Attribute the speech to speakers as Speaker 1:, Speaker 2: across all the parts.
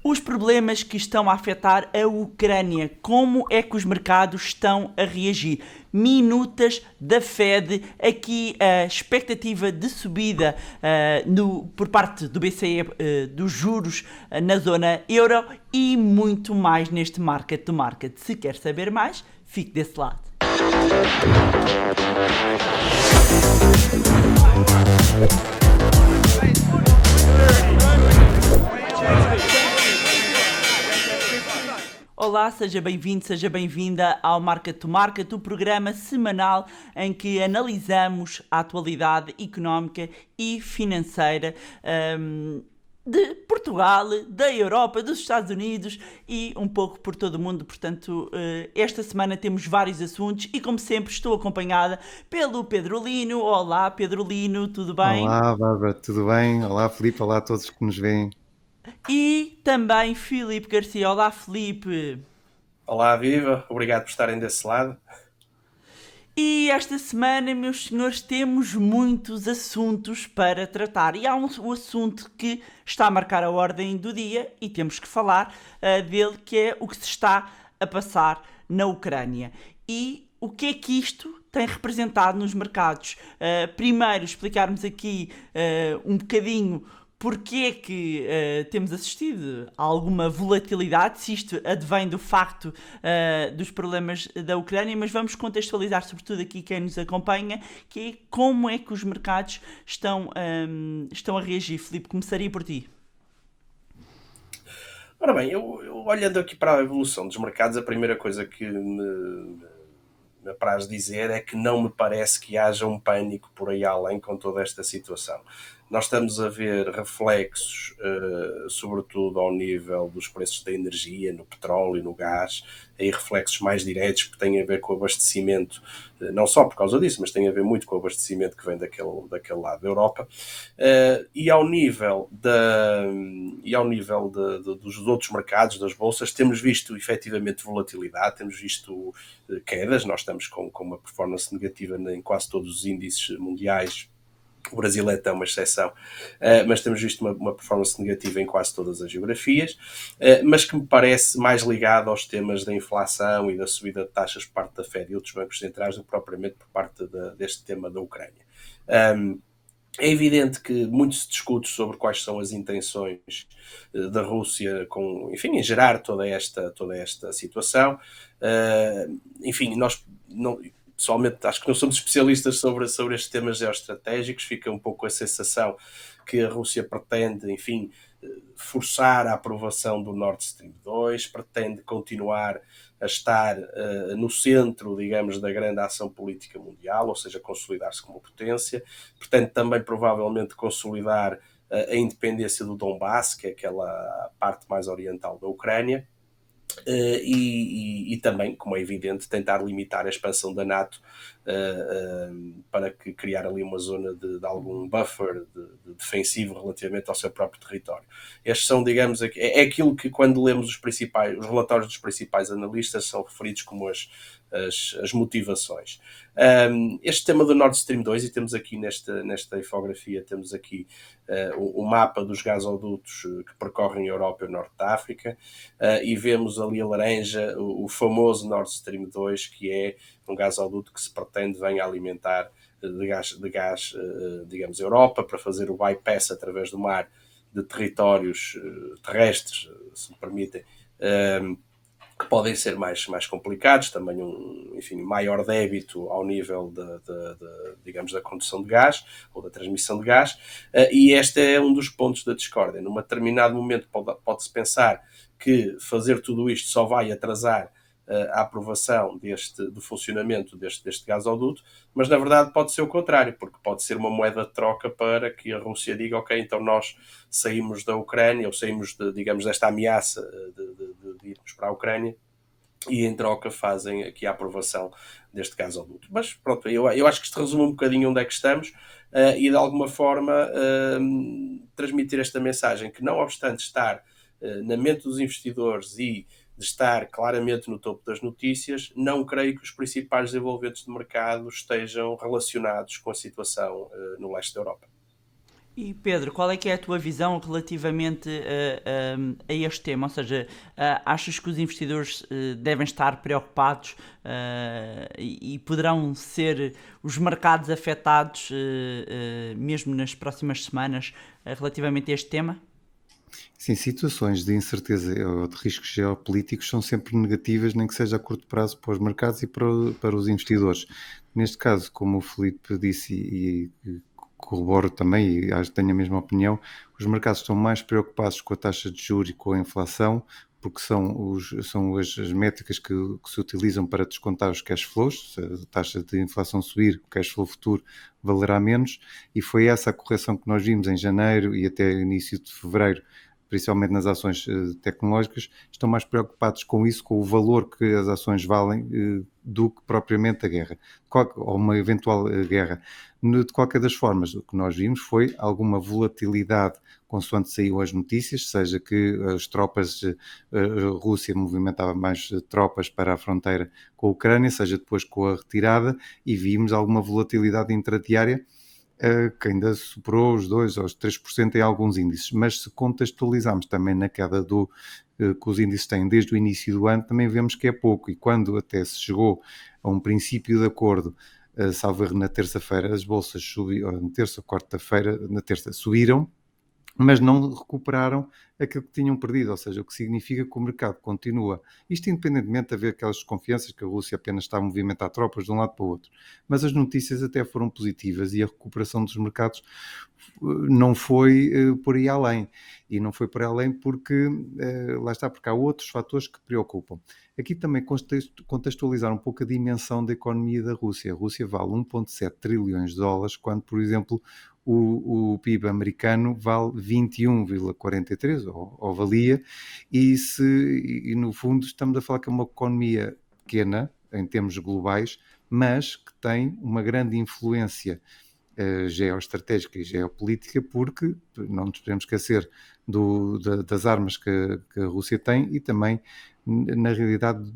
Speaker 1: Os problemas que estão a afetar a Ucrânia, como é que os mercados estão a reagir? Minutas da Fed, aqui a expectativa de subida por parte do BCE dos juros na zona euro e muito mais neste market to market. Se quer saber mais, fique desse lado. Olá, seja bem-vindo, seja bem-vinda ao Market to Market, o programa semanal em que analisamos a atualidade económica e financeira de Portugal, da Europa, dos Estados Unidos e um pouco por todo o mundo. Portanto, esta semana temos vários assuntos e, como sempre, estou acompanhada pelo Pedro Lino. Olá, Pedro Lino, tudo bem?
Speaker 2: Olá, Bárbara, tudo bem? Olá, Filipe, olá a todos que nos veem.
Speaker 1: E também Filipe Garcia. Olá, Filipe.
Speaker 3: Olá, viva, obrigado por estarem desse lado.
Speaker 1: E esta semana, meus senhores, temos muitos assuntos para tratar. E há um assunto que está a marcar a ordem do dia e temos que falar dele, que é o que se está a passar na Ucrânia. E o que é que isto tem representado nos mercados? Primeiro, explicarmos aqui um bocadinho porque é que temos assistido a alguma volatilidade, se isto advém do facto dos problemas da Ucrânia, mas vamos contextualizar sobretudo aqui quem nos acompanha, que é como é que os mercados estão a reagir. Filipe, começaria por ti.
Speaker 3: Ora bem, eu olhando aqui para a evolução dos mercados, a primeira coisa que me apraz dizer é que não me parece que haja um pânico por aí além com toda esta situação. Nós estamos a ver reflexos, sobretudo ao nível dos preços da energia, no petróleo, no gás, aí reflexos mais diretos que têm a ver com o abastecimento, não só por causa disso, mas tem a ver muito com o abastecimento que vem daquele lado da Europa, e ao nível, dos outros mercados, das bolsas, temos visto efetivamente volatilidade, temos visto quedas, nós estamos com uma performance negativa em quase todos os índices mundiais. O Brasil é até uma exceção, mas temos visto uma performance negativa em quase todas as geografias, mas que me parece mais ligado aos temas da inflação e da subida de taxas por parte da Fed e outros bancos centrais do que propriamente por parte deste tema da Ucrânia. É evidente que muito se discute sobre quais são as intenções da Rússia em gerar toda esta situação. Enfim, nós não, pessoalmente acho que não somos especialistas sobre estes temas geoestratégicos, fica um pouco a sensação que a Rússia pretende, enfim, forçar a aprovação do Nord Stream 2, pretende continuar a estar no centro, digamos, da grande ação política mundial, ou seja, consolidar-se como potência, pretende também provavelmente consolidar a independência do Donbass, que é aquela parte mais oriental da Ucrânia, e também, como é evidente, tentar limitar a expansão da NATO para criar ali uma zona de algum buffer de defensivo relativamente ao seu próprio território. Estes são, digamos, é aquilo que quando lemos os relatórios dos principais analistas são referidos como as motivações. Este tema do Nord Stream 2, e temos aqui nesta infografia, temos aqui o mapa dos gasodutos que percorrem a Europa e o Norte da África, e vemos ali a laranja o famoso Nord Stream 2, que é um gasoduto que se pretende venha alimentar de gás, digamos, Europa, para fazer o bypass através do mar de territórios terrestres, se me permitem, que podem ser mais complicados, também enfim, maior débito ao nível digamos, da condução de gás ou da transmissão de gás, e este é um dos pontos da discórdia. Num determinado momento pode-se pensar que fazer tudo isto só vai atrasar a aprovação do funcionamento deste gasoduto, mas na verdade pode ser o contrário, porque pode ser uma moeda de troca para que a Rússia diga, ok, então nós saímos da Ucrânia, ou saímos, digamos, desta ameaça de irmos para a Ucrânia, e em troca fazem aqui a aprovação deste gasoduto. Mas pronto, eu acho que isto resume um bocadinho onde é que estamos, e de alguma forma transmitir esta mensagem que, não obstante estar na mente dos investidores e de estar claramente no topo das notícias, não creio que os principais desenvolvimentos de mercado estejam relacionados com a situação no leste da Europa.
Speaker 1: E Pedro, qual é que é a tua visão relativamente a este tema? Ou seja, achas que os investidores devem estar preocupados e poderão ser os mercados afetados mesmo nas próximas semanas relativamente a este tema?
Speaker 2: Sim, situações de incerteza ou de riscos geopolíticos são sempre negativas, nem que seja a curto prazo para os mercados e para os investidores. Neste caso, como o Filipe disse e corroboro também, e acho que tenho a mesma opinião, os mercados estão mais preocupados com a taxa de juros e com a inflação, porque são as métricas que se utilizam para descontar os cash flows. Se a taxa de inflação subir, o cash flow futuro valerá menos, e foi essa a correção que nós vimos em janeiro e até início de fevereiro, principalmente nas ações tecnológicas. Estão mais preocupados com isso, com o valor que as ações valem, do que propriamente a guerra, ou uma eventual guerra. De qualquer das formas, o que nós vimos foi alguma volatilidade consoante saíam as notícias, seja que as tropas, a Rússia movimentava mais tropas para a fronteira com a Ucrânia, seja depois com a retirada, e vimos alguma volatilidade intradiária, que ainda superou os 2% aos 3% em alguns índices, mas se contextualizarmos também na queda que os índices têm desde o início do ano, também vemos que é pouco, e quando até se chegou a um princípio de acordo, salvo erro, na terça-feira, as bolsas subiram, na terça ou quarta-feira, na terça subiram, mas não recuperaram aquilo que tinham perdido, ou seja, o que significa que o mercado continua, isto independentemente de haver aquelas desconfianças que a Rússia apenas está a movimentar tropas de um lado para o outro, mas as notícias até foram positivas e a recuperação dos mercados não foi por aí além, e não foi por aí além porque, lá está, porque há outros fatores que preocupam. Aqui também contextualizar um pouco a dimensão da economia da Rússia. A Rússia vale 1,7 trilhões de dólares, quando, por exemplo, o PIB americano vale 21,43, ou valia, e no fundo estamos a falar que é uma economia pequena, em termos globais, mas que tem uma grande influência geoestratégica e geopolítica, porque não nos podemos esquecer das armas que a Rússia tem, e também, na realidade,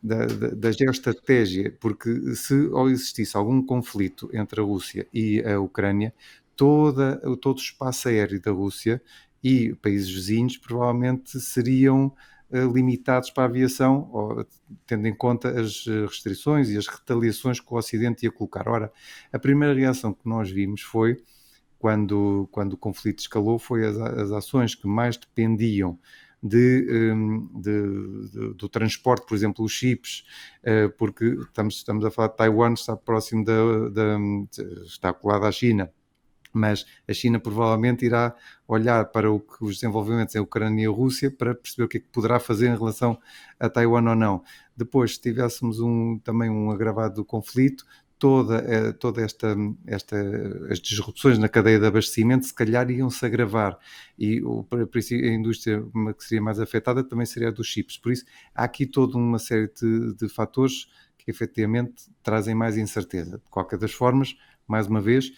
Speaker 2: da geoestratégia, porque se existisse algum conflito entre a Rússia e a Ucrânia, todo o espaço aéreo da Rússia e países vizinhos provavelmente seriam limitados para a aviação, tendo em conta as restrições e as retaliações que o Ocidente ia colocar. Ora, a primeira reação que nós vimos foi, quando o conflito escalou, foi as ações que mais dependiam do transporte, por exemplo, os chips, porque estamos a falar de Taiwan, está próximo está colado à China, mas a China provavelmente irá olhar para os desenvolvimentos em Ucrânia e Rússia para perceber o que é que poderá fazer em relação a Taiwan ou não. Depois, se tivéssemos também um agravado do conflito, toda as disrupções na cadeia de abastecimento se calhar iam-se agravar, e a indústria que seria mais afetada também seria a dos chips. Por isso, há aqui toda uma série de fatores que efetivamente trazem mais incerteza. De qualquer das formas, mais uma vez,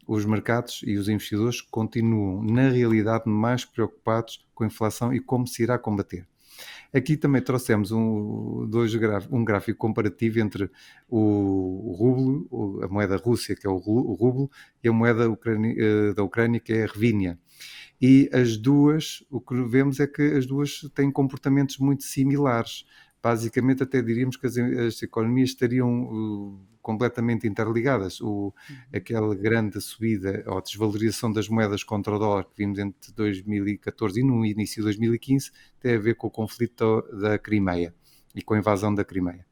Speaker 2: os mercados e os investidores continuam, na realidade, mais preocupados com a inflação e como se irá combater. Aqui também trouxemos um gráfico comparativo entre o rublo, a moeda Rússia, que é o rublo, e a moeda da Ucrânia, que é a hryvnia. E as duas, o que vemos é que as duas têm comportamentos muito similares. Basicamente, até diríamos que as economias estariam completamente interligadas. Aquela grande subida ou desvalorização das moedas contra o dólar que vimos entre 2014 e no início de 2015 tem a ver com o conflito da Crimeia e com a invasão da Crimeia,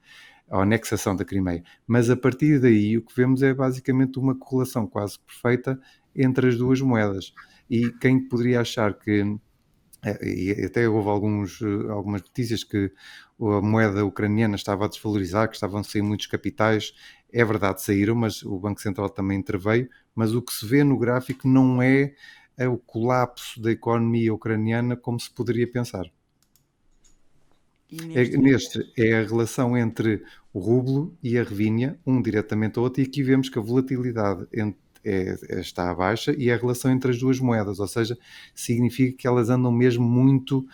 Speaker 2: a anexação da Crimeia. Mas a partir daí o que vemos é basicamente uma correlação quase perfeita entre as duas moedas. E quem poderia achar que, e até houve algumas notícias que a moeda ucraniana estava a desvalorizar, que estavam a sair muitos capitais. É verdade, saíram, mas o Banco Central também interveio, mas o que se vê no gráfico não é o colapso da economia ucraniana como se poderia pensar. Neste é a relação entre o rublo e a hryvnia, um diretamente ao outro, e aqui vemos que a volatilidade está baixa, e a relação entre as duas moedas, ou seja, significa que elas andam mesmo muito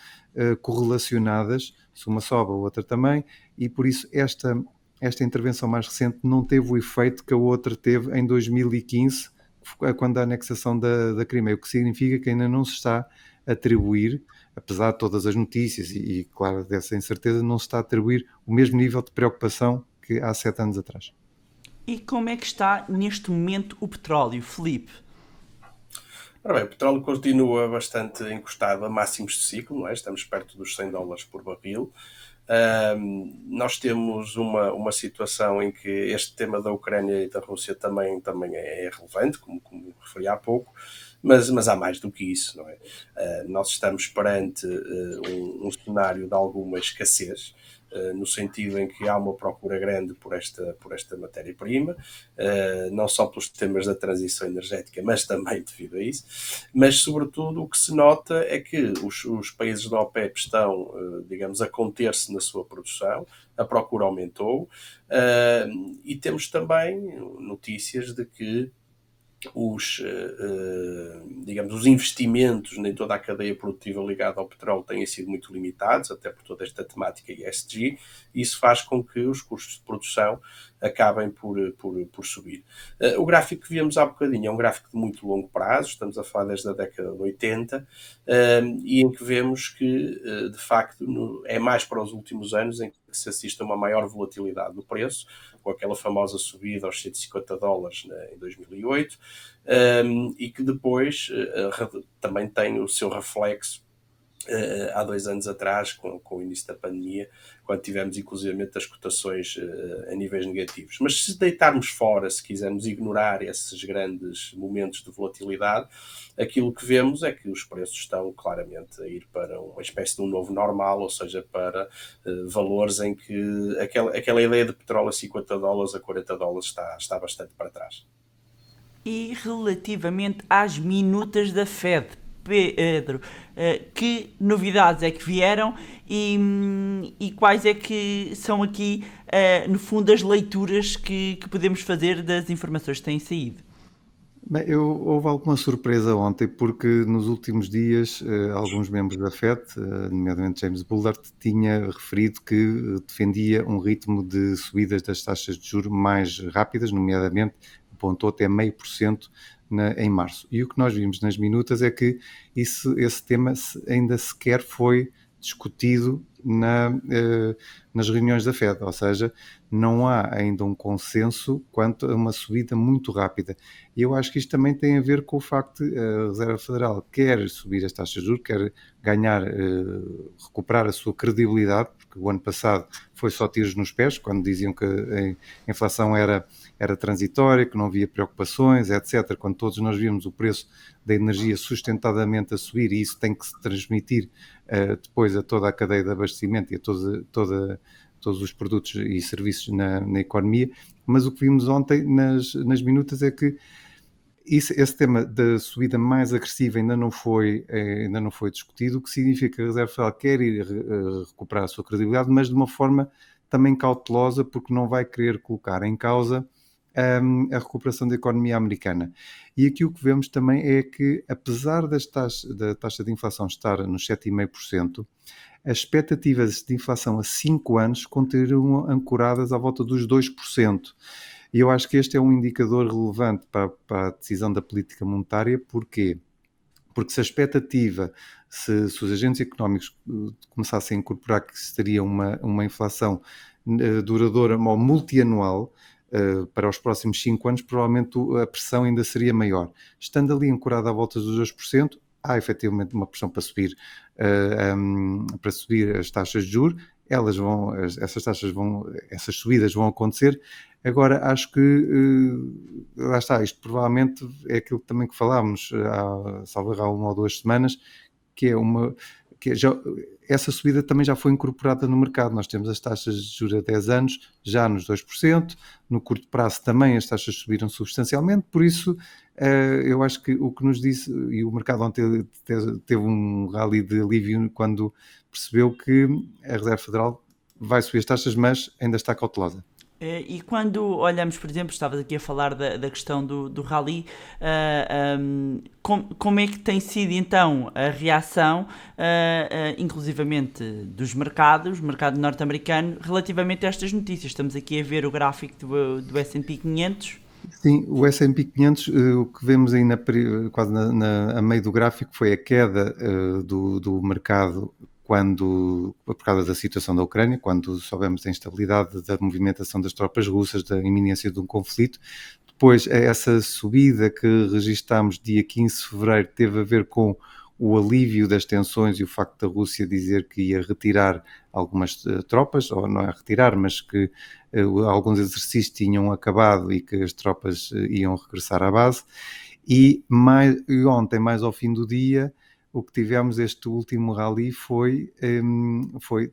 Speaker 2: correlacionadas, se uma sobe a outra também, e por isso esta intervenção mais recente não teve o efeito que a outra teve em 2015, que quando a anexação da Crimeia, o que significa que ainda não se está a atribuir, apesar de todas as notícias e claro, dessa incerteza, não se está a atribuir o mesmo nível de preocupação que há 7 anos atrás.
Speaker 1: E como é que está neste momento o petróleo, Filipe?
Speaker 3: Ora bem, o petróleo continua bastante encostado a máximos de ciclo, não é? Estamos perto dos $100 por barril. Nós temos uma situação em que este tema da Ucrânia e da Rússia também é relevante, como referi há pouco, mas há mais do que isso, não é? Nós estamos perante um cenário de alguma escassez, no sentido em que há uma procura grande por esta matéria-prima, não só pelos temas da transição energética, mas também devido a isso. Mas, sobretudo, o que se nota é que os países da OPEP estão, digamos, a conter-se na sua produção, a procura aumentou, e temos também notícias de que digamos, os investimentos em toda a cadeia produtiva ligada ao petróleo têm sido muito limitados, até por toda esta temática ESG, e isso faz com que os custos de produção acabem por subir. O gráfico que vimos há bocadinho é um gráfico de muito longo prazo, estamos a falar desde a década de 80, e em que vemos que, de facto, é mais para os últimos anos em que se assiste a uma maior volatilidade do preço, com aquela famosa subida aos $150 em 2008, e que depois também tem o seu reflexo há 2 anos atrás, com o início da pandemia, quando tivemos inclusivamente as cotações a níveis negativos. Mas se deitarmos fora, se quisermos ignorar esses grandes momentos de volatilidade, aquilo que vemos é que os preços estão claramente a ir para uma espécie de um novo normal, ou seja, para valores em que aquela ideia de petróleo a $50, a $40 está bastante para trás.
Speaker 1: E relativamente às minutas da Fed, Pedro, que novidades é que vieram e quais é que são aqui, no fundo, as leituras que podemos fazer das informações que têm saído?
Speaker 2: Bem, houve alguma surpresa ontem porque nos últimos dias alguns membros da FED, nomeadamente James Bullard, tinha referido que defendia um ritmo de subidas das taxas de juros mais rápidas, nomeadamente apontou até 0,5% em março. E o que nós vimos nas minutas é que esse tema ainda sequer foi discutido nas reuniões da FED, ou seja, não há ainda um consenso quanto a uma subida muito rápida. E eu acho que isto também tem a ver com o facto de a Reserva Federal quer subir as taxas de juros, quer ganhar, recuperar a sua credibilidade, porque o ano passado foi só tiros nos pés, quando diziam que a inflação era transitória, que não havia preocupações, etc. Quando todos nós vimos o preço da energia sustentadamente a subir, e isso tem que se transmitir depois a toda a cadeia de abastecimento e a todos os produtos e serviços na economia, mas o que vimos ontem nas minutas é que esse tema da subida mais agressiva ainda não foi discutido, o que significa que a Reserva Federal quer ir recuperar a sua credibilidade, mas de uma forma também cautelosa, porque não vai querer colocar em causa a recuperação da economia americana. E aqui o que vemos também é que, apesar da taxa de inflação estar nos 7,5%, as expectativas de inflação a 5 anos continuam ancoradas à volta dos 2%. E eu acho que este é um indicador relevante para a decisão da política monetária. Porquê? Porque se a expectativa, se os agentes económicos começassem a incorporar que seria uma inflação duradoura ou multianual, para os próximos 5 anos, provavelmente a pressão ainda seria maior. Estando ali ancorada à volta dos 2%, há efetivamente uma pressão para subir as taxas de juros. Essas subidas vão acontecer. Agora, acho que, lá está, isto provavelmente é aquilo também que falámos há 1 ou 2 semanas, essa subida também já foi incorporada no mercado. Nós temos as taxas de juros a 10 anos já nos 2%, no curto prazo também as taxas subiram substancialmente, por isso eu acho que o que nos disse, e o mercado ontem teve um rally de alívio quando percebeu que a Reserva Federal vai subir as taxas, mas ainda está cautelosa.
Speaker 1: E quando olhamos, por exemplo, estavas aqui a falar da questão do rally, como é que tem sido então a reação, inclusivamente dos mercados, mercado norte-americano, relativamente a estas notícias? Estamos aqui a ver o gráfico do S&P 500.
Speaker 2: Sim, o S&P 500, o que vemos aí quase a meio do gráfico foi a queda do mercado por causa da situação da Ucrânia, quando soubemos da instabilidade da movimentação das tropas russas, da iminência de um conflito. Depois, essa subida que registámos dia 15 de fevereiro teve a ver com o alívio das tensões e o facto da Rússia dizer que ia retirar algumas tropas, ou não é retirar, mas que alguns exercícios tinham acabado e que as tropas iam regressar à base. E ontem, mais ao fim do dia, o que tivemos este último rally foi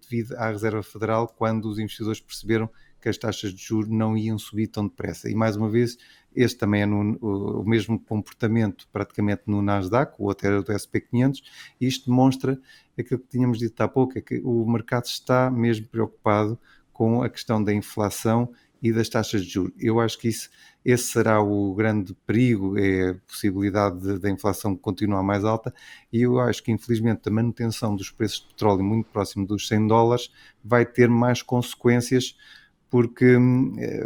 Speaker 2: devido à Reserva Federal, quando os investidores perceberam que as taxas de juros não iam subir tão depressa. E mais uma vez, este também é o mesmo comportamento praticamente no Nasdaq, o outro era do SP500, e isto demonstra aquilo que tínhamos dito há pouco, é que o mercado está mesmo preocupado com a questão da inflação e das taxas de juros. Eu acho que esse será o grande perigo, é a possibilidade da inflação continuar mais alta, e eu acho que infelizmente a manutenção dos preços de petróleo muito próximo dos $100 vai ter mais consequências, porque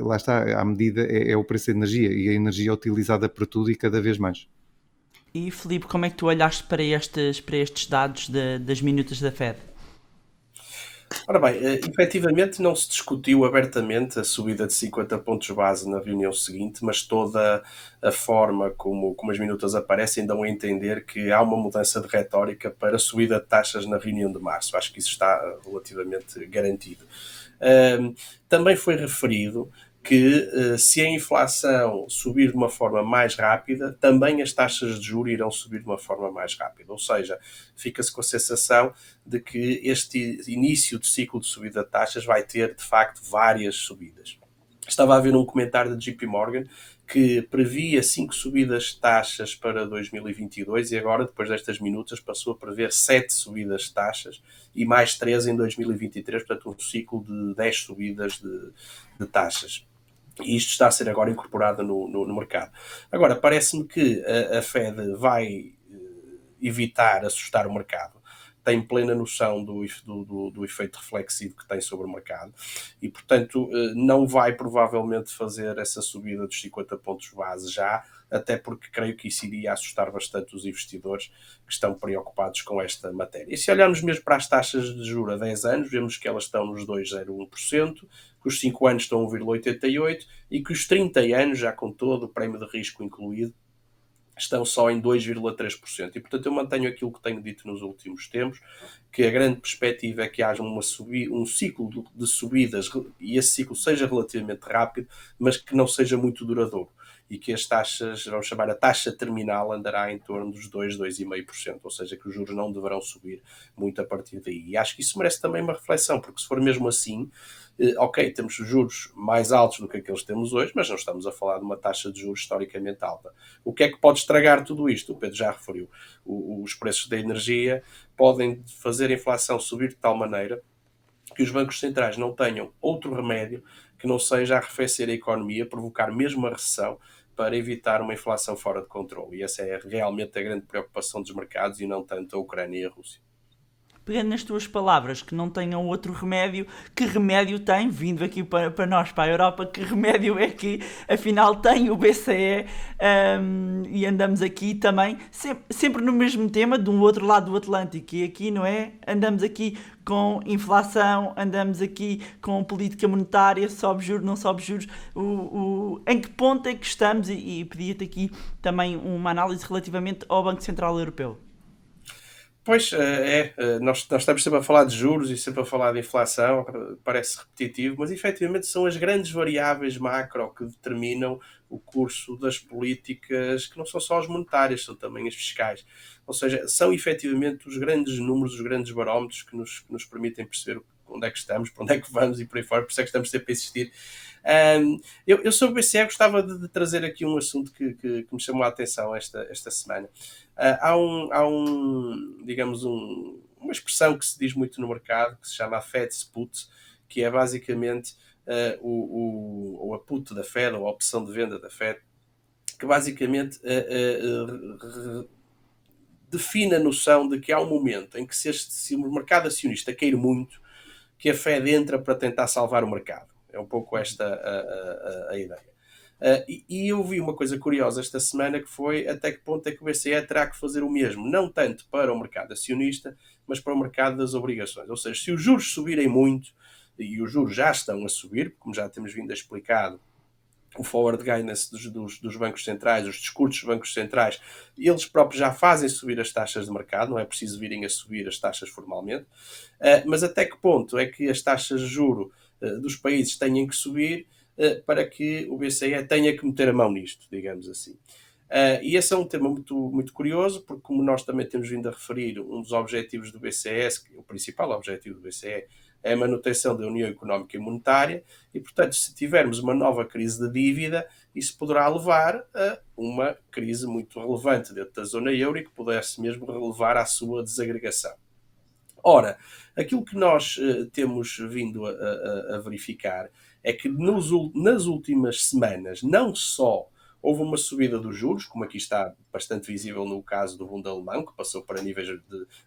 Speaker 2: lá está, à medida é o preço da energia, e a energia é utilizada para tudo e cada vez mais.
Speaker 1: E Filipe, como é que tu olhaste para estes dados das minutas da Fed?
Speaker 3: Ora bem, efetivamente não se discutiu abertamente a subida de 50 pontos base na reunião seguinte, mas toda a forma como as minutas aparecem dão a entender que há uma mudança de retórica para a subida de taxas na reunião de março. Acho que isso está relativamente garantido. Também foi referido que se a inflação subir de uma forma mais rápida, também as taxas de juros irão subir de uma forma mais rápida. Ou seja, fica-se com a sensação de que este início de ciclo de subida de taxas vai ter, de facto, várias subidas. Estava a ver um comentário de JP Morgan que previa 5 subidas de taxas para 2022 e agora, depois destas minutas, passou a prever 7 subidas de taxas e mais 3 em 2023, portanto um ciclo de 10 subidas de taxas. E isto está a ser agora incorporado no mercado. Agora, parece-me que a Fed vai evitar assustar o mercado. Tem plena noção do efeito reflexivo que tem sobre o mercado e, portanto, não vai provavelmente fazer essa subida dos 50 pontos base já, até porque creio que isso iria assustar bastante os investidores que estão preocupados com esta matéria. E se olharmos mesmo para as taxas de juros a 10 anos, vemos que elas estão nos 2,01%, que os 5 anos estão a 1,88% e que os 30 anos, já com todo o prémio de risco incluído, estão só em 2,3%. E, portanto, eu mantenho aquilo que tenho dito nos últimos tempos, que a grande perspectiva é que haja um ciclo de subidas e esse ciclo seja relativamente rápido, mas que não seja muito duradouro. E que as taxas, vamos chamar a taxa terminal, andará em torno dos 2,5%. Ou seja, que os juros não deverão subir muito a partir daí. E acho que isso merece também uma reflexão, porque se for mesmo assim, ok, temos juros mais altos do que aqueles que temos hoje, mas não estamos a falar de uma taxa de juros historicamente alta. O que é que pode estragar tudo isto? O Pedro já referiu. Os preços da energia podem fazer a inflação subir de tal maneira que os bancos centrais não tenham outro remédio que não seja arrefecer a economia, provocar mesmo uma recessão para evitar uma inflação fora de controle. E essa é realmente a grande preocupação dos mercados e não tanto a Ucrânia e a Rússia.
Speaker 1: Pegando nas tuas palavras, que não tenham outro remédio, que remédio tem, vindo aqui para nós, para a Europa, que remédio é que afinal tem o BCE, e andamos aqui também, sempre no mesmo tema, de um outro lado do Atlântico, e aqui, não é? Andamos aqui com inflação, andamos aqui com política monetária, sobe juros, não sobe juros, em que ponto é que estamos, e pedia-te aqui também uma análise relativamente ao Banco Central Europeu.
Speaker 3: Pois, nós estamos sempre a falar de juros e sempre a falar de inflação, parece repetitivo, mas efetivamente são as grandes variáveis macro que determinam o curso das políticas, que não são só as monetárias, são também as fiscais. Ou seja, são efetivamente os grandes números, os grandes barómetros que nos permitem perceber onde é que estamos, para onde é que vamos e por aí fora, por isso é que estamos sempre a insistir. Eu sobre o BCE gostava de trazer aqui um assunto que me chamou a atenção esta semana. Há digamos, uma expressão que se diz muito no mercado, que se chama Fed's Put, que é basicamente a put da Fed, ou a opção de venda da Fed, que basicamente define a noção de que há um momento em que se o mercado acionista cair muito, que a Fed entra para tentar salvar o mercado. É um pouco esta a ideia. E eu vi uma coisa curiosa esta semana, que foi até que ponto é que o BCE terá que fazer o mesmo, não tanto para o mercado acionista, mas para o mercado das obrigações. Ou seja, se os juros subirem muito, e os juros já estão a subir, como já temos vindo a explicar, o forward guidance dos bancos centrais, os discursos dos bancos centrais, eles próprios já fazem subir as taxas de mercado, não é preciso virem a subir as taxas formalmente, mas até que ponto é que as taxas de juro dos países têm que subir para que o BCE tenha que meter a mão nisto, digamos assim. E esse é um tema muito, muito curioso, porque, como nós também temos vindo a referir, um dos objetivos do BCE, o principal objetivo do BCE, é a manutenção da União Económica e Monetária, e, portanto, se tivermos uma nova crise de dívida, isso poderá levar a uma crise muito relevante dentro da zona euro e que pudesse mesmo levar à sua desagregação. Ora, aquilo que nós temos vindo a verificar é que nas últimas semanas, não só houve uma subida dos juros, como aqui está bastante visível no caso do Bund alemão, que passou para níveis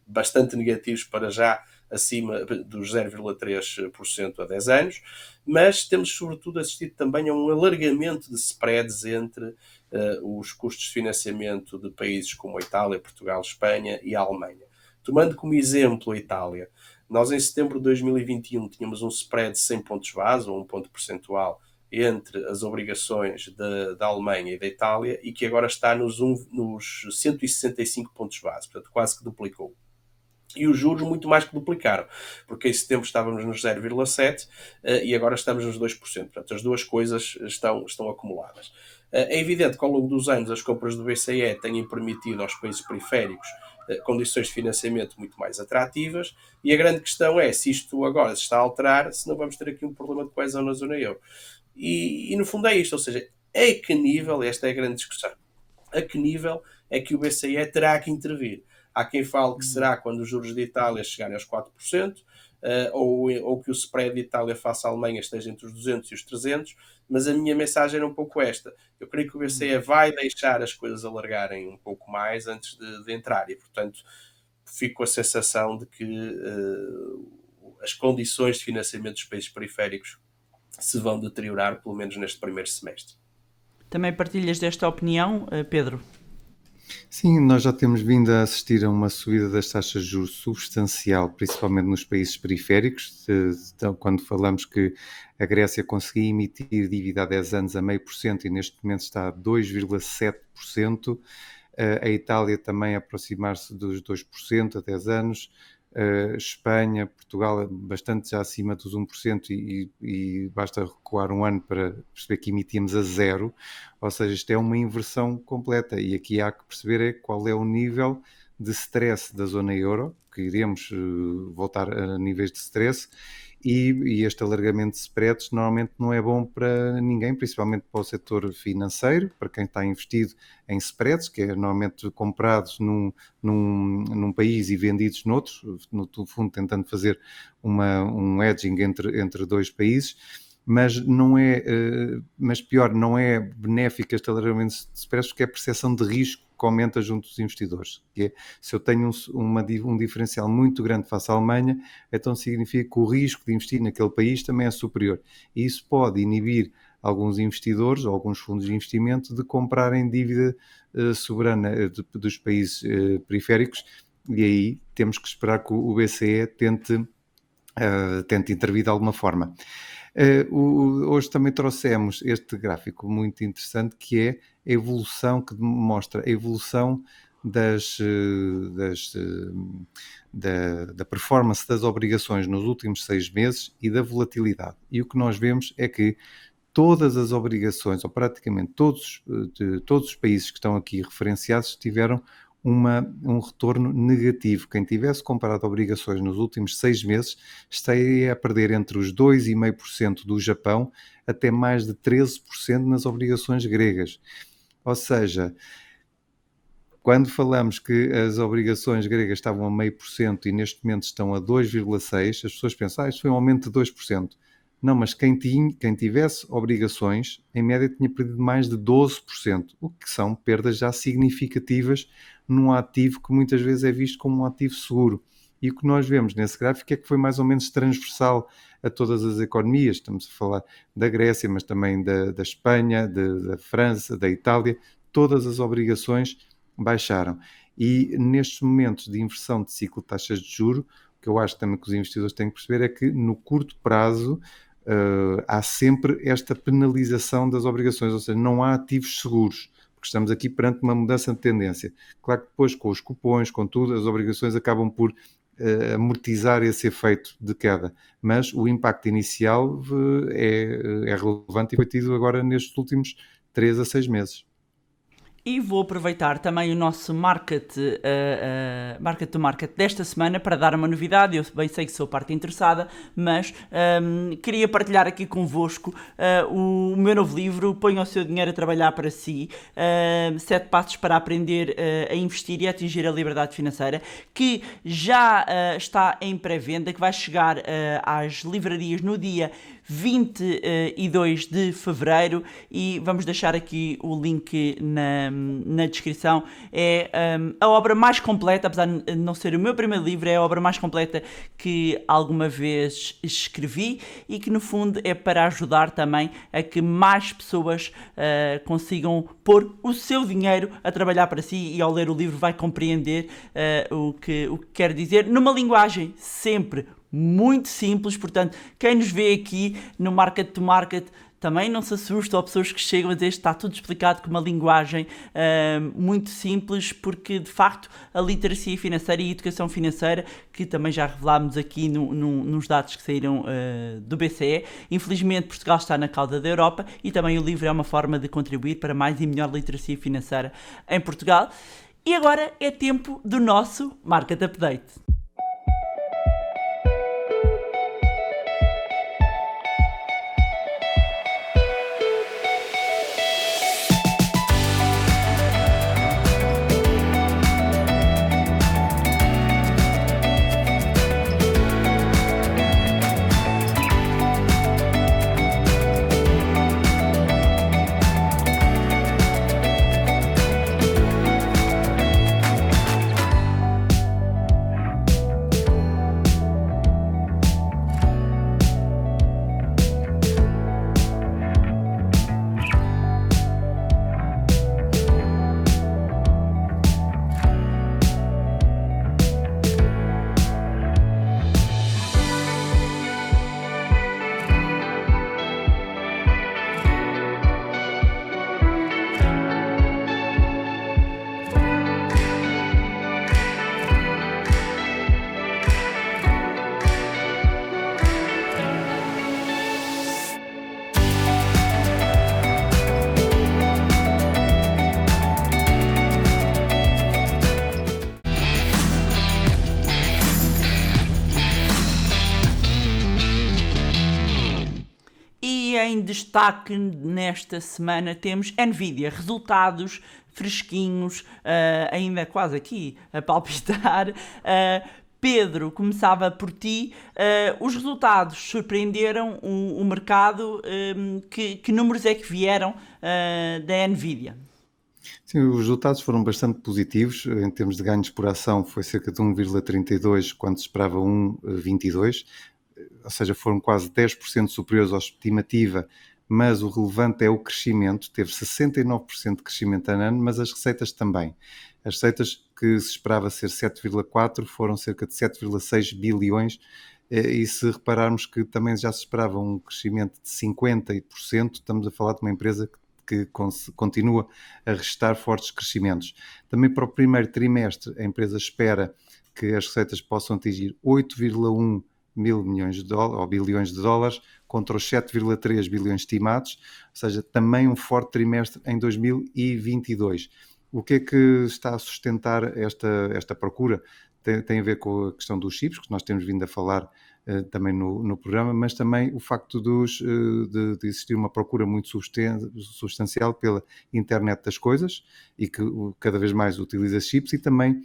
Speaker 3: bastante negativos para já acima dos 0,3% a 10 anos, mas temos sobretudo assistido também a um alargamento de spreads entre os custos de financiamento de países como a Itália, Portugal, Espanha e a Alemanha. Tomando como exemplo a Itália, nós em setembro de 2021 tínhamos um spread de 100 pontos base, ou um ponto percentual, entre as obrigações da Alemanha e da Itália, e que agora está nos 165 pontos base, portanto quase que duplicou. E os juros muito mais que duplicaram, porque em setembro estávamos nos 0,7% e agora estamos nos 2%. Portanto, as duas coisas estão acumuladas. É evidente que ao longo dos anos as compras do BCE têm permitido aos países periféricos condições de financiamento muito mais atrativas, e a grande questão é se isto agora se está a alterar, se não vamos ter aqui um problema de coesão na zona euro. E no fundo é isto, ou seja, a que nível, esta é a grande discussão, a que nível é que o BCE terá que intervir? Há quem fale que será quando os juros de Itália chegarem aos 4%, ou que o spread de Itália face à Alemanha esteja entre os 200 e os 300, mas a minha mensagem era um pouco esta. Eu creio que o BCE vai deixar as coisas alargarem um pouco mais antes de entrar, e, portanto, fico com a sensação de que as condições de financiamento dos países periféricos se vão deteriorar, pelo menos neste primeiro semestre.
Speaker 1: Também partilhas desta opinião, Pedro?
Speaker 2: Sim, nós já temos vindo a assistir a uma subida das taxas de juros substancial, principalmente nos países periféricos. Então, quando falamos que a Grécia conseguia emitir dívida há 10 anos a 0,5% e neste momento está a 2,7%, a Itália também a aproximar-se dos 2% a 10 anos, Espanha, Portugal bastante já acima dos 1% e basta recuar um ano para perceber que emitíamos a zero, ou seja, isto é uma inversão completa e aqui há que perceber qual é o nível de stress da zona euro, que iremos voltar a níveis de stress, e este alargamento de spreads normalmente não é bom para ninguém, principalmente para o setor financeiro, para quem está investido em spreads, que é normalmente comprados num país e vendidos noutro, no fundo tentando fazer um hedging entre dois países. Mas mas pior, não é benéfico este alargamento de spreads, porque é a percepção de risco que aumenta junto dos investidores, que é, se eu tenho um diferencial muito grande face à Alemanha, então significa que o risco de investir naquele país também é superior, e isso pode inibir alguns investidores ou alguns fundos de investimento de comprarem dívida soberana dos países periféricos, e aí temos que esperar que o BCE tente intervir de alguma forma. Hoje também trouxemos este gráfico muito interessante, que é a evolução, que mostra a evolução da performance das obrigações nos últimos 6 meses e da volatilidade. E o que nós vemos é que todas as obrigações, ou praticamente todos os países que estão aqui referenciados, tiveram um retorno negativo. Quem tivesse comprado obrigações nos últimos 6 meses estaria a perder entre os 2,5% do Japão até mais de 13% nas obrigações gregas. Ou seja, quando falamos que as obrigações gregas estavam a 0,5% e neste momento estão a 2,6%, as pessoas pensam, isto foi um aumento de 2%. Não, mas quem tivesse obrigações, em média tinha perdido mais de 12%, o que são perdas já significativas num ativo que muitas vezes é visto como um ativo seguro. E o que nós vemos nesse gráfico é que foi mais ou menos transversal a todas as economias. Estamos a falar da Grécia, mas também da Espanha, da França, da Itália. Todas as obrigações baixaram. E nestes momentos de inversão de ciclo de taxas de juros, o que eu acho também que os investidores têm que perceber é que no curto prazo há sempre esta penalização das obrigações, ou seja, não há ativos seguros, porque estamos aqui perante uma mudança de tendência. Claro que depois com os cupons, com tudo, as obrigações acabam por amortizar esse efeito de queda, mas o impacto inicial é relevante e foi tido agora nestes últimos 3 a 6 meses.
Speaker 1: E vou aproveitar também o nosso market to market desta semana para dar uma novidade. Eu bem sei que sou parte interessada, mas queria partilhar aqui convosco o meu novo livro, Ponha o seu dinheiro a trabalhar para si, 7 passos para aprender a investir e a atingir a liberdade financeira, que já está em pré-venda, que vai chegar às livrarias no dia 22 de fevereiro, e vamos deixar aqui o link na descrição. É a obra mais completa, apesar de não ser o meu primeiro livro, é a obra mais completa que alguma vez escrevi, e que no fundo é para ajudar também a que mais pessoas consigam pôr o seu dinheiro a trabalhar para si, e ao ler o livro vai compreender o que quero dizer, numa linguagem sempre muito simples. Portanto, quem nos vê aqui no Market to Market também não se assusta, ou pessoas que chegam a dizer que está tudo explicado com uma linguagem muito simples, porque de facto a literacia financeira e a educação financeira, que também já revelámos aqui nos dados que saíram do BCE, infelizmente Portugal está na cauda da Europa, e também o livro é uma forma de contribuir para mais e melhor literacia financeira em Portugal. E agora é tempo do nosso Market Update. Em destaque nesta semana temos Nvidia, resultados fresquinhos, ainda quase aqui a palpitar. Pedro, começava por ti. Os resultados surpreenderam o mercado. Que números é que vieram da Nvidia?
Speaker 2: Sim, os resultados foram bastante positivos. Em termos de ganhos por ação, foi cerca de 1,32, quando se esperava 1,22. Ou seja, foram quase 10% superiores à estimativa, mas o relevante é o crescimento. Teve 69% de crescimento ano, mas as receitas também. As receitas, que se esperava ser 7,4, foram cerca de 7,6 bilhões, e se repararmos que também já se esperava um crescimento de 50%, estamos a falar de uma empresa que continua a registrar fortes crescimentos. Também para o primeiro trimestre, a empresa espera que as receitas possam atingir 8,1 mil milhões de dólares, ou bilhões de dólares, contra os 7,3 bilhões estimados, ou seja, também um forte trimestre em 2022. O que é que está a sustentar esta procura? Tem a ver com a questão dos chips, que nós temos vindo a falar também no programa, mas também o facto de existir uma procura muito substancial pela internet das coisas, e que cada vez mais utiliza chips, e também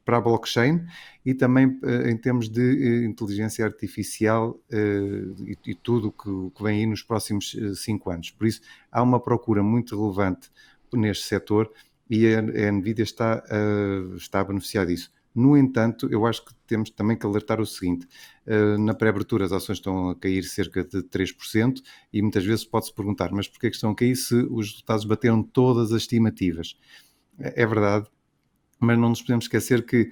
Speaker 2: para a blockchain, e também em termos de inteligência artificial e tudo que vem aí nos próximos 5 anos. Por isso, há uma procura muito relevante neste setor, e a Nvidia está a beneficiar disso. No entanto, eu acho que temos também que alertar o seguinte: na pré-abertura as ações estão a cair cerca de 3% e muitas vezes pode-se perguntar, mas porquê que estão a cair se os resultados bateram todas as estimativas? É verdade, mas não nos podemos esquecer que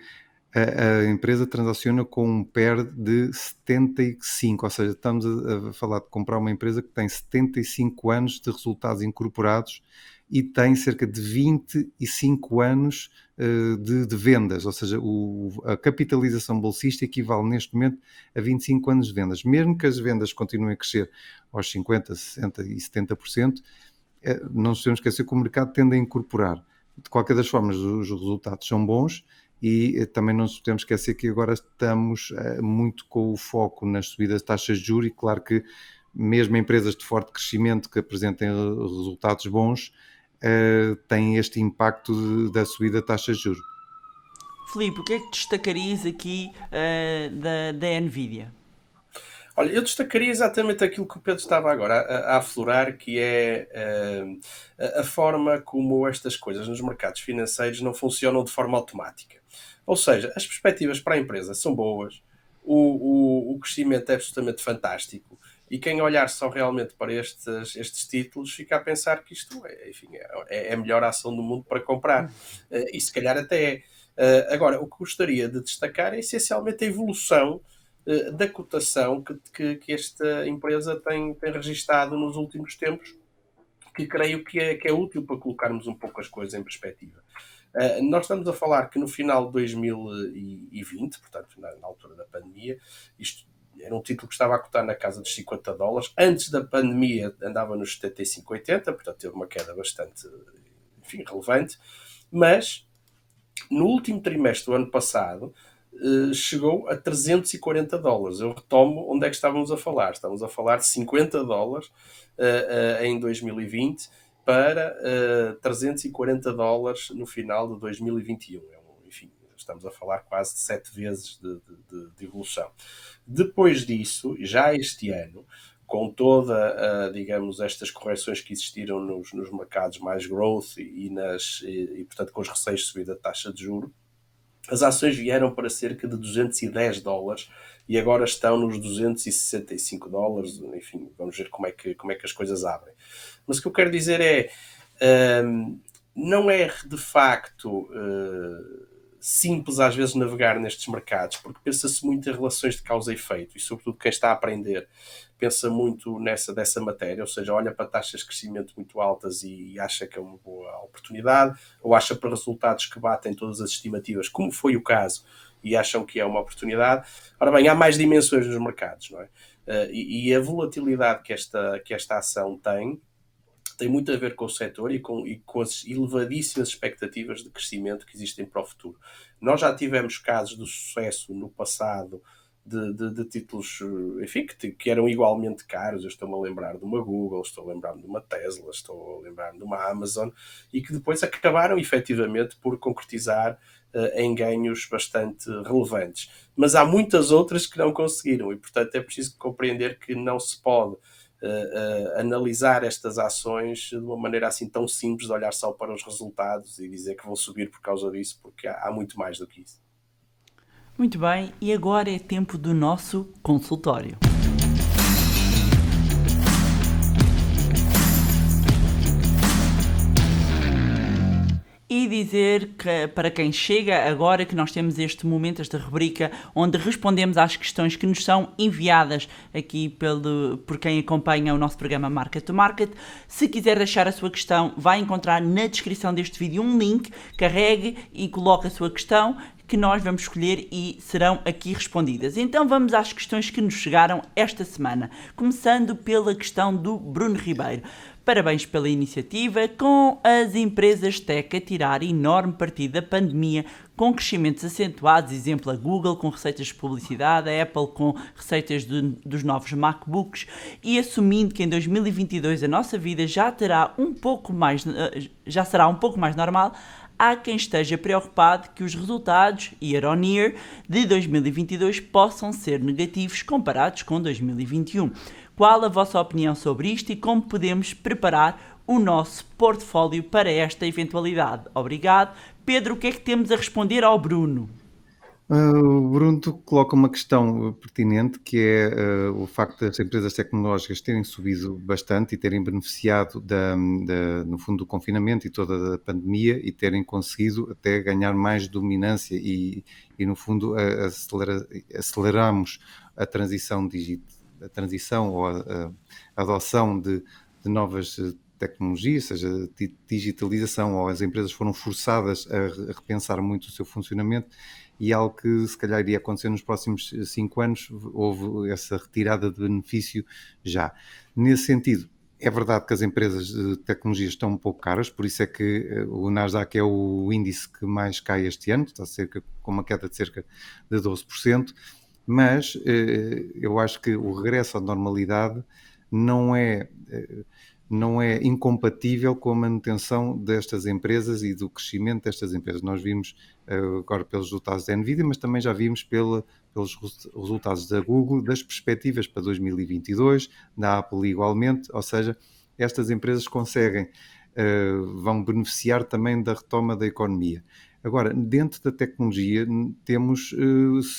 Speaker 2: a empresa transaciona com um PER de 75, ou seja, estamos a falar de comprar uma empresa que tem 75 anos de resultados incorporados e tem cerca de 25 anos de vendas, ou seja, a capitalização bolsista equivale neste momento a 25 anos de vendas. Mesmo que as vendas continuem a crescer aos 50%, 60% e 70%, não nos temos que esquecer que o mercado tende a incorporar. De qualquer das formas, os resultados são bons e também não nos podemos esquecer que agora estamos muito com o foco nas subidas de taxas de juros e claro que mesmo empresas de forte crescimento que apresentem resultados bons têm este impacto da subida de taxas de juros.
Speaker 1: Filipe, o que é que destacarias aqui da Nvidia?
Speaker 3: Olha, eu destacaria exatamente aquilo que o Pedro estava agora a aflorar, que é a forma como estas coisas nos mercados financeiros não funcionam de forma automática. Ou seja, as perspectivas para a empresa são boas, o crescimento é absolutamente fantástico, e quem olhar só realmente para estes títulos fica a pensar que isto é a melhor ação do mundo para comprar. E se calhar até é. Agora, o que gostaria de destacar é essencialmente a evolução da cotação que esta empresa tem registado nos últimos tempos, que creio que é útil para colocarmos um pouco as coisas em perspectiva. Nós estamos a falar que no final de 2020, portanto na altura da pandemia, isto era um título que estava a cotar na casa dos $50. Antes da pandemia andava nos 75, 80, portanto teve uma queda bastante, relevante, mas no último trimestre do ano passado chegou a $340. Eu retomo onde é que estávamos a falar. Estamos a falar de $50 em 2020 para $340 no final de 2021. Estamos a falar quase de 7 vezes de evolução. Depois disso, já este ano, com toda, digamos, estas correções que existiram nos mercados mais growth e, portanto, com os receios de subida da taxa de juros, as ações vieram para cerca de $210 e agora estão nos $265. Enfim, vamos ver como é que as coisas abrem. Mas o que eu quero dizer é, não é de facto simples às vezes navegar nestes mercados, porque pensa-se muito em relações de causa e efeito, e sobretudo quem está a aprender pensa muito dessa matéria, ou seja, olha para taxas de crescimento muito altas e acha que é uma boa oportunidade, ou acha para resultados que batem todas as estimativas, como foi o caso, e acham que é uma oportunidade. Ora bem, há mais dimensões nos mercados, não é? E a volatilidade que esta ação tem muito a ver com o setor e com as elevadíssimas expectativas de crescimento que existem para o futuro. Nós já tivemos casos de sucesso no passado de títulos, enfim, que eram igualmente caros. Eu estou-me a lembrar de uma Google, estou a lembrar-me de uma Tesla, estou a lembrar-me de uma Amazon, e que depois acabaram efetivamente por concretizar em ganhos bastante relevantes. Mas há muitas outras que não conseguiram, e portanto é preciso compreender que não se pode analisar estas ações de uma maneira assim tão simples, de olhar só para os resultados e dizer que vão subir por causa disso, porque há muito mais do que isso.
Speaker 1: Muito bem, e agora é tempo do nosso consultório. E dizer que, para quem chega agora, que nós temos este momento, esta rubrica, onde respondemos às questões que nos são enviadas aqui por quem acompanha o nosso programa Market to Market. Se quiser deixar a sua questão, vai encontrar na descrição deste vídeo um link, carregue e coloque a sua questão, que nós vamos escolher e serão aqui respondidas. Então vamos às questões que nos chegaram esta semana, começando pela questão do Bruno Ribeiro. Parabéns pela iniciativa, com as empresas tech a tirar enorme partido da pandemia, com crescimentos acentuados, exemplo a Google com receitas de publicidade, a Apple com receitas dos novos MacBooks, e assumindo que em 2022 a nossa vida já será um pouco mais normal, há quem esteja preocupado que os resultados year on year de 2022 possam ser negativos comparados com 2021. Qual a vossa opinião sobre isto e como podemos preparar o nosso portfólio para esta eventualidade? Obrigado. Pedro, o que é que temos a responder ao Bruno?
Speaker 2: O Bruno coloca uma questão pertinente, que é o facto das empresas tecnológicas terem subido bastante e terem beneficiado no fundo, do confinamento e toda a pandemia e terem conseguido até ganhar mais dominância no fundo, aceleramos a transição ou a adoção de novas tecnologias, seja digitalização, ou as empresas foram forçadas a repensar muito o seu funcionamento, e algo que se calhar iria acontecer nos próximos 5 anos, houve essa retirada de benefício já. Nesse sentido, é verdade que as empresas de tecnologia estão um pouco caras, por isso é que o Nasdaq é o índice que mais cai este ano, está com uma queda de cerca de 12%, mas eu acho que o regresso à normalidade não é incompatível com a manutenção destas empresas e do crescimento destas empresas. Nós vimos agora pelos resultados da Nvidia, mas também já vimos pelos resultados da Google, das perspectivas para 2022, da Apple igualmente, ou seja, estas empresas vão beneficiar também da retoma da economia. Agora, dentro da tecnologia temos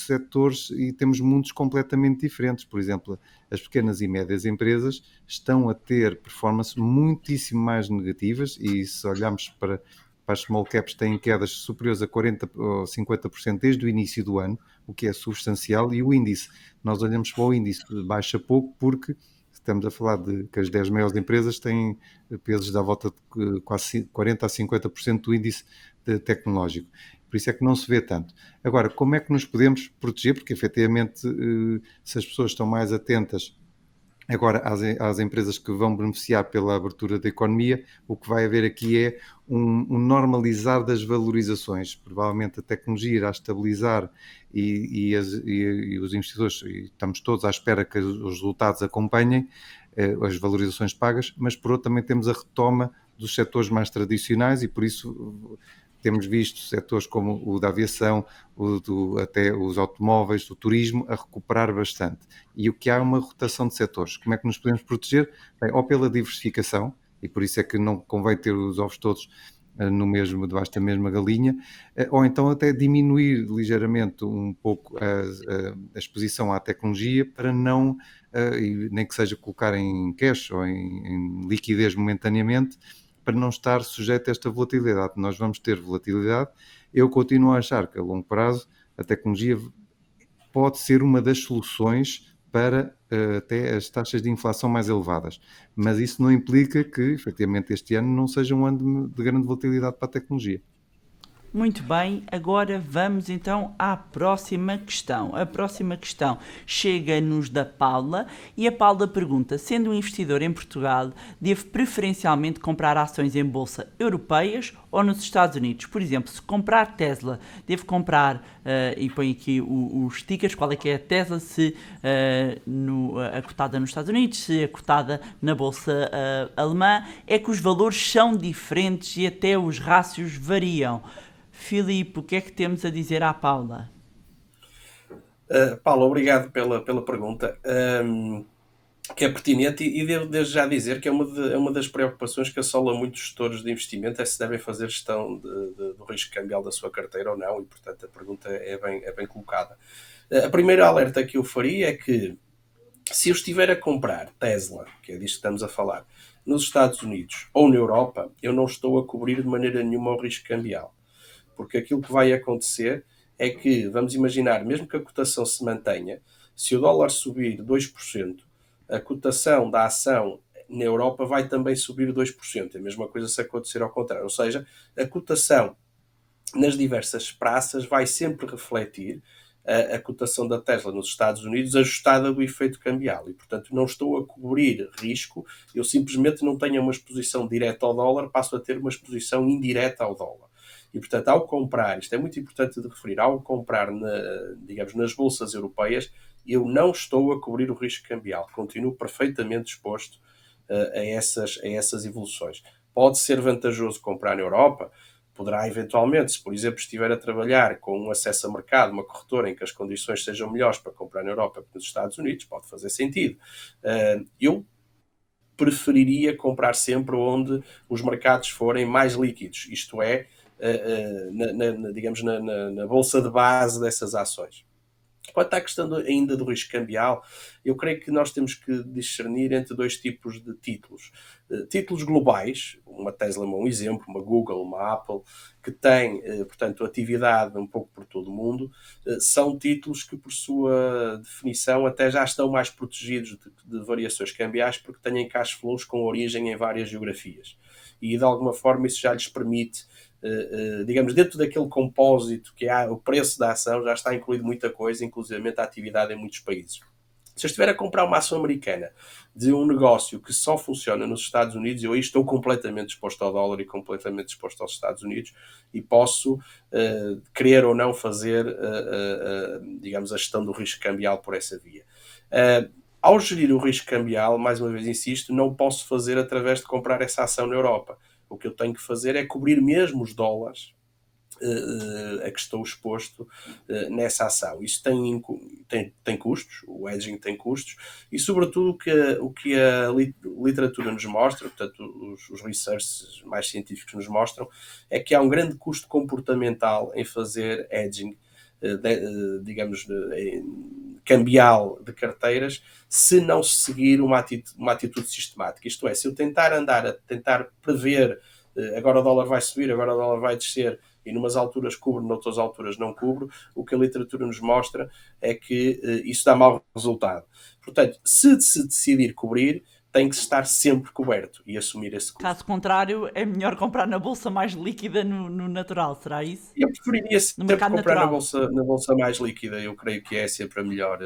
Speaker 2: setores e temos mundos completamente diferentes. Por exemplo, as pequenas e médias empresas estão a ter performances muitíssimo mais negativas, e se olharmos para as small caps, têm quedas superiores a 40% ou 50% desde o início do ano, o que é substancial, e o índice, nós olhamos para o índice, baixa pouco, porque estamos a falar de que as 10 maiores empresas têm pesos da volta de quase 40% a 50% do índice tecnológico. Por isso é que não se vê tanto. Agora, como é que nos podemos proteger? Porque, efetivamente, se as pessoas estão mais atentas agora às empresas que vão beneficiar pela abertura da economia, o que vai haver aqui é um normalizar das valorizações. Provavelmente a tecnologia irá estabilizar e os investidores, e estamos todos à espera que os resultados acompanhem as valorizações pagas, mas por outro também temos a retoma dos setores mais tradicionais, e por isso temos visto setores como o da aviação, até os automóveis, o turismo, a recuperar bastante. E o que há é uma rotação de setores. Como é que nos podemos proteger? Bem, ou pela diversificação, e por isso é que não convém ter os ovos todos debaixo da mesma galinha, ou então até diminuir ligeiramente um pouco a exposição à tecnologia, para não, nem que seja colocar em cash ou em liquidez momentaneamente, para não estar sujeito a esta volatilidade. Nós vamos ter volatilidade. Eu continuo a achar que a longo prazo a tecnologia pode ser uma das soluções para até as taxas de inflação mais elevadas. Mas isso não implica que, efetivamente, este ano não seja um ano de grande volatilidade para a tecnologia.
Speaker 1: Muito bem, agora vamos então à próxima questão. A próxima questão chega-nos da Paula, e a Paula pergunta: sendo um investidor em Portugal, devo preferencialmente comprar ações em bolsa europeias ou nos Estados Unidos? Por exemplo, se comprar Tesla, devo comprar, e põe aqui os stickers, qual é que é a Tesla, se a cotada nos Estados Unidos, se a cotada na bolsa alemã. É que os valores são diferentes e até os rácios variam. Filipe, o que é que temos a dizer à Paula?
Speaker 3: Paula, obrigado pela pergunta, que é pertinente, e devo desde já dizer que é uma das preocupações que assola muitos gestores de investimento, é se devem fazer gestão do risco cambial da sua carteira ou não, e portanto a pergunta é bem colocada. A primeira alerta que eu faria é que, se eu estiver a comprar Tesla, que é disto que estamos a falar, nos Estados Unidos ou na Europa, eu não estou a cobrir de maneira nenhuma o risco cambial. Porque aquilo que vai acontecer é que, vamos imaginar, mesmo que a cotação se mantenha, se o dólar subir 2%, a cotação da ação na Europa vai também subir 2%. É a mesma coisa se acontecer ao contrário. Ou seja, a cotação nas diversas praças vai sempre refletir a cotação da Tesla nos Estados Unidos ajustada do efeito cambial. E, portanto, não estou a cobrir risco, eu simplesmente não tenho uma exposição direta ao dólar, passo a ter uma exposição indireta ao dólar. E, portanto, ao comprar, isto é muito importante de referir, ao comprar, digamos, nas bolsas europeias, eu não estou a cobrir o risco cambial. Continuo perfeitamente exposto a essas evoluções. Pode ser vantajoso comprar na Europa, poderá eventualmente, se por exemplo estiver a trabalhar com um acesso a mercado, uma corretora em que as condições sejam melhores para comprar na Europa que nos Estados Unidos, pode fazer sentido. Eu preferiria comprar sempre onde os mercados forem mais líquidos, isto é, digamos, na bolsa de base dessas ações. Quanto à questão ainda do risco cambial, eu creio que nós temos que discernir entre dois tipos de títulos. Títulos globais, uma Tesla é um exemplo, uma Google, uma Apple, que têm, portanto, atividade um pouco por todo o mundo, são títulos que, por sua definição, até já estão mais protegidos de variações cambiais porque têm cash flows com origem em várias geografias. E, de alguma forma, isso já lhes permite, digamos, dentro daquele compósito que há, o preço da ação já está incluído muita coisa, inclusive a atividade em muitos países. Se eu estiver a comprar uma ação americana de um negócio que só funciona nos Estados Unidos, eu aí estou completamente exposto ao dólar e completamente exposto aos Estados Unidos e posso querer ou não fazer, digamos, a gestão do risco cambial por essa via. Ao gerir o risco cambial, mais uma vez insisto, não posso fazer através de comprar essa ação na Europa. O que eu tenho que fazer é cobrir mesmo os dólares a que estou exposto nessa ação. Isso tem custos, o hedging tem custos, e sobretudo o que a literatura nos mostra, portanto os researches mais científicos nos mostram, é que há um grande custo comportamental em fazer hedging, digamos, cambial de carteiras, se não se seguir uma atitude sistemática. Isto é, se eu tentar prever agora o dólar vai subir, agora o dólar vai descer, e numas alturas cubro, noutras alturas não cubro, o que a literatura nos mostra é que isso dá mau resultado. Portanto, se decidir cobrir, tem que estar sempre coberto e assumir esse custo.
Speaker 1: Caso contrário, é melhor comprar na bolsa mais líquida no natural, será isso?
Speaker 3: Eu preferiria sempre comprar
Speaker 1: natural.
Speaker 3: na bolsa mais líquida, eu creio que é sempre a melhor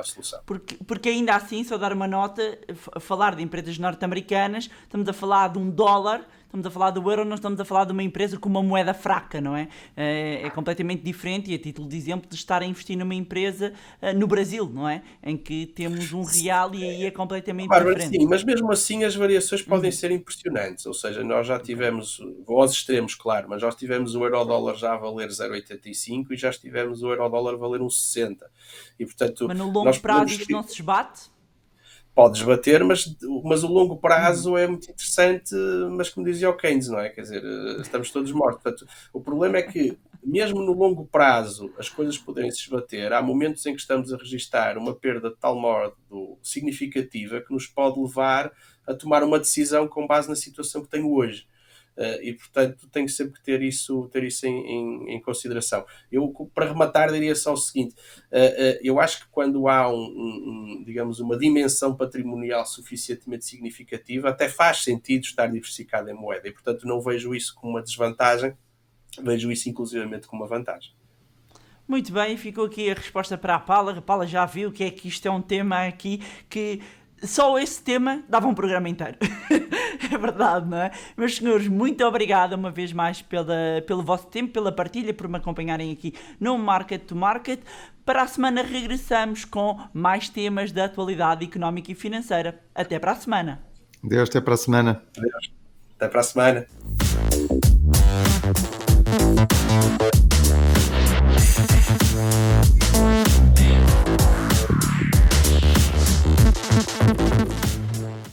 Speaker 3: solução.
Speaker 1: Porque ainda assim, só dar uma nota, falar de empresas norte-americanas, estamos a falar de um dólar, estamos a falar do euro, não estamos a falar de uma empresa com uma moeda fraca, não é? É completamente diferente, e a título de exemplo, de estar a investir numa empresa no Brasil, não é? Em que temos um real e aí é completamente diferente.
Speaker 3: Sim, mas mesmo assim as variações podem ser impressionantes, ou seja, nós já tivemos, vou aos extremos, claro, mas nós tivemos o euro-dólar já a valer 0,85 e já tivemos o euro-dólar a valer 1,60. E, portanto,
Speaker 1: mas no longo prazo isto não se esbate?
Speaker 3: Podes bater, mas o longo prazo é muito interessante, mas como dizia o Keynes, não é? Quer dizer, estamos todos mortos. Portanto, o problema é que, mesmo no longo prazo, as coisas poderem se esbater. Há momentos em que estamos a registrar uma perda de tal modo significativa que nos pode levar a tomar uma decisão com base na situação que tenho hoje. E, portanto, tenho sempre que ter isso em consideração. Eu, para rematar, diria só o seguinte: eu acho que quando há digamos, uma dimensão patrimonial suficientemente significativa, até faz sentido estar diversificado em moeda, e, portanto, não vejo isso como uma desvantagem, vejo isso, inclusivamente, como uma vantagem.
Speaker 1: Muito bem, ficou aqui a resposta para a Paula. A Paula já viu que é que isto é um tema aqui que só esse tema dava um programa inteiro. É verdade, não é? Meus senhores, muito obrigado uma vez mais pelo vosso tempo, pela partilha, por me acompanharem aqui no Market to Market. Para a semana regressamos com mais temas da atualidade económica e financeira. Até para a semana.
Speaker 2: Deus, até para a semana.
Speaker 3: Até para a semana.